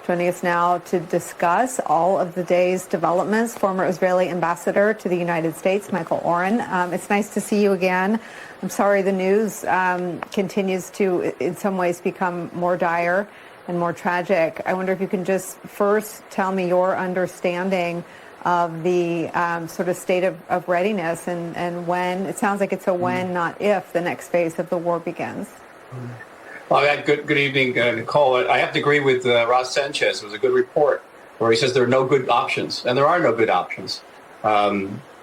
Joining us now to discuss all of the day's developments, former Israeli ambassador to the United States, Michael Oren. It's nice to see you again. I'm sorry the news continues to, in some ways, become more dire and more tragic. I wonder if you can just first tell me your understanding of the sort of state of readiness and when, it sounds like it's a when, not if, the next phase of the war begins. Well, good evening, Nicolle. I have to agree with Ross Sanchez. It was a good report where he says there are no good options, and there are no good options.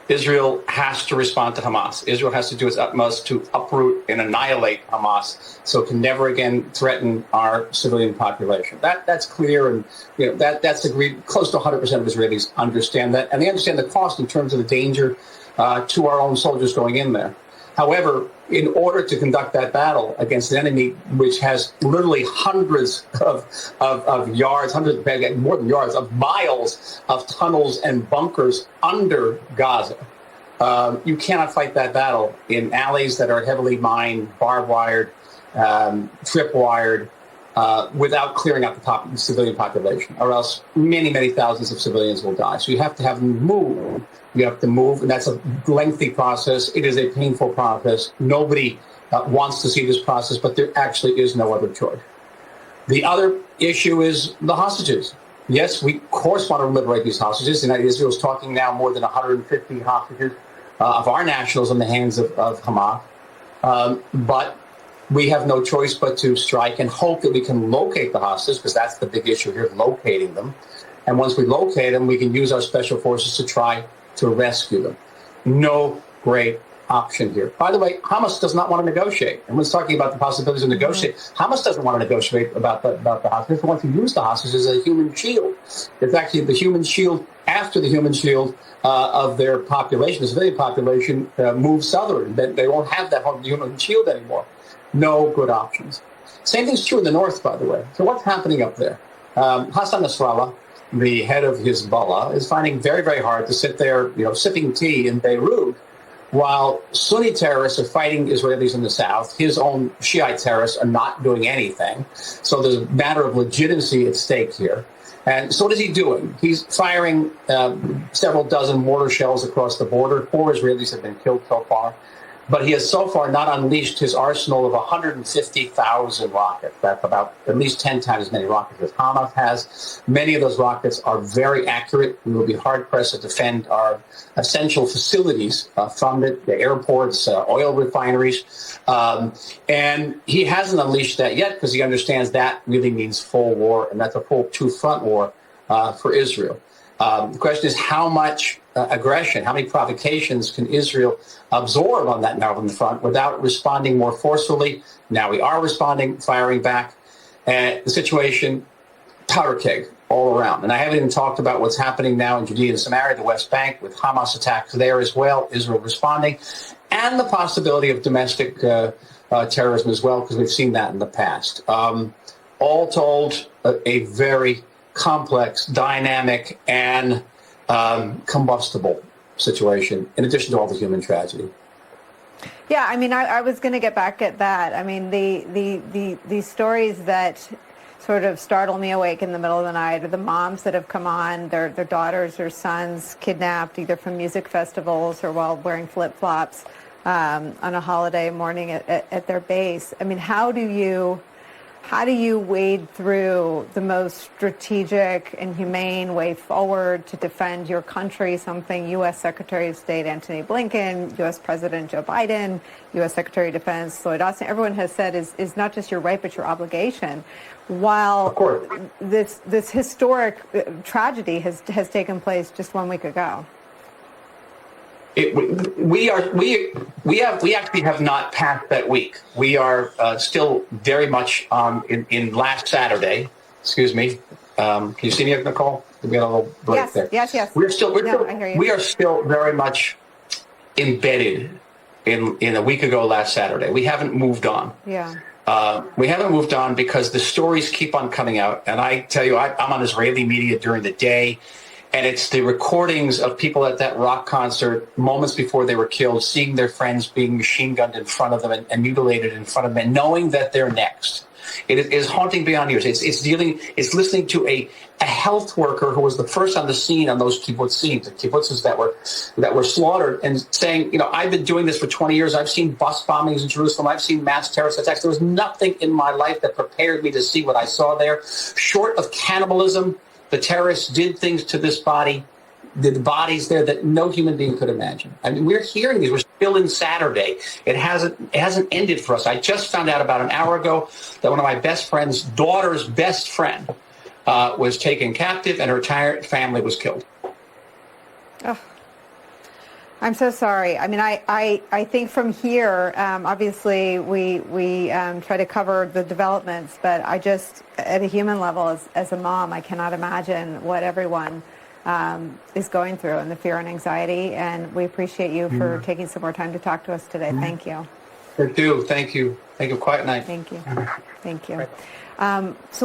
Israel has to respond to Hamas. Israel has to do its utmost to uproot and annihilate Hamas so it can never again threaten our civilian population. That's clear, and that's agreed. Close to 100% of Israelis understand that, and they understand the cost in terms of the danger to our own soldiers going in there. However, in order to conduct that battle against an enemy which has literally hundreds of yards, more than yards, of miles of tunnels and bunkers under Gaza, you cannot fight that battle in alleys that are heavily mined, barbed wired, tripwired, without clearing out the civilian population, or else many, many thousands of civilians will die. So you have to have them move. You have to move, and that's a lengthy process. It is a painful process. Nobody wants to see this process, but there actually is no other choice. The other issue is the hostages. Yes, we, of course, want to liberate these hostages. And Israel is talking now more than 150 hostages of our nationals in the hands of Hamas. But we have no choice but to strike and hope that we can locate the hostages, because that's the big issue here, locating them. And once we locate them, we can use our special forces to try to rescue them. No great option here. By the way, Hamas does not want to negotiate. Everyone's talking about the possibilities of negotiating. Hamas doesn't want to negotiate about the hostages. They want to use the hostages as a human shield. It's actually the human shield after the human shield of their population, the civilian population, moves southern. They won't have that human shield anymore. No good options. Same thing's true in the north, by the way. So what's happening up there? Hassan Nasrallah, the head of Hezbollah, is finding very, very hard to sit there, sipping tea in Beirut, while Sunni terrorists are fighting Israelis in the south. His own Shiite terrorists are not doing anything. So there's a matter of legitimacy at stake here. And so what is he doing? He's firing several dozen mortar shells across the border. 4 Israelis have been killed so far. But he has so far not unleashed his arsenal of 150,000 rockets. That's about at least 10 times as many rockets as Hamas has. Many of those rockets are very accurate. We will be hard-pressed to defend our essential facilities from it, the airports, oil refineries. And he hasn't unleashed that yet because he understands that really means full war, and that's a full two-front war for Israel. The question is how much aggression, how many provocations can Israel absorb on that northern front without responding more forcefully? Now we are responding, firing back. And the situation, powder keg all around. And I haven't even talked about what's happening now in Judea and Samaria, the West Bank, with Hamas attacks there as well, Israel responding, and the possibility of domestic terrorism as well, because we've seen that in the past. All told, a very complex, dynamic, and combustible situation, in addition to all the human tragedy. Yeah, I mean, I was going to get back at that. I mean, the stories that sort of startle me awake in the middle of the night are the moms that have come on, their daughters or sons kidnapped either from music festivals or while wearing flip-flops on a holiday morning at their base. I mean, how do you wade through the most strategic and humane way forward to defend your country, something U.S. Secretary of State Antony Blinken, U.S. President Joe Biden, U.S. Secretary of Defense Lloyd Austin, everyone has said is not just your right but your obligation, while this historic tragedy has taken place just 1 week ago? We actually have not passed that week. We are still very much in last Saturday. Excuse me. Can you see me, Nicolle? We got a little break there. Yes. I hear you. We are still very much embedded in a week ago last Saturday. We haven't moved on. Yeah. We haven't moved on because the stories keep on coming out. And I tell you, I'm on Israeli media during the day. And it's the recordings of people at that rock concert moments before they were killed, seeing their friends being machine gunned in front of them and mutilated in front of them, and knowing that they're next. It is haunting beyond years. It's listening to a health worker who was the first on the scene on those kibbutzim, the kibbutzes that were slaughtered, and saying, you know, I've been doing this for 20 years. I've seen bus bombings in Jerusalem. I've seen mass terrorist attacks. There was nothing in my life that prepared me to see what I saw there. Short of cannibalism, the terrorists did things to this body, the bodies there that no human being could imagine. I mean, we're hearing these. We're still in Saturday. It hasn't ended for us. I just found out about an hour ago that one of my best friend's daughter's best friend was taken captive, and her entire family was killed. Oh, I'm so sorry. I mean, I think from here, obviously, we try to cover the developments, but I just, at a human level, as a mom, I cannot imagine what everyone is going through, and the fear and anxiety. And we appreciate you for taking some more time to talk to us today. Thank you. I do. Thank you. Thank you. Quiet night. Thank you. Thank you. So.